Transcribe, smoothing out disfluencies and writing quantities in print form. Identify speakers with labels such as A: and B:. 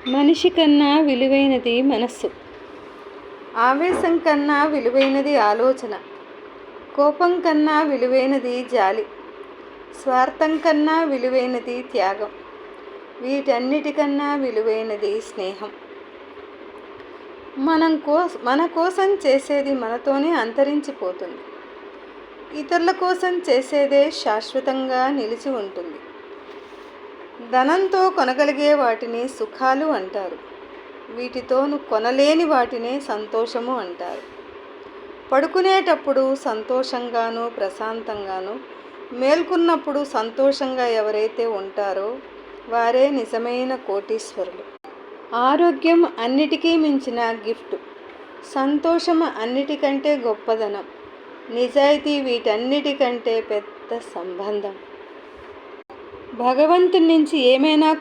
A: మనిషి కన్నా విలువైనది మనస్సు. ఆవేశం కన్నా విలువైనది ఆలోచన. కోపం కన్నా విలువైనది జాలి. స్వార్థం కన్నా విలువైనది త్యాగం. వీటన్నిటికన్నా విలువైనది స్నేహం. మన కోసం చేసేది మనతోనే అంతరించిపోతుంది. ఇతరుల కోసం చేసేదే శాశ్వతంగా నిలిచి ఉంటుంది. ధనంతో కొనగలిగే వాటిని సుఖాలు అంటారు. వీటితో కొనలేని వాటినే సంతోషము అంటారు. పడుకునేటప్పుడు సంతోషంగాను ప్రశాంతంగాను, మేల్కొన్నప్పుడు సంతోషంగా ఎవరైతే ఉంటారో వారే నిజమైన కోటీశ్వరులు. ఆరోగ్యం అన్నిటికీ మించిన గిఫ్ట్. సంతోషం అన్నిటికంటే గొప్పదనం. నిజాయితీ వీటన్నిటికంటే పెద్ద సంబంధం. భగవంతుని నుంచి ఏమైనా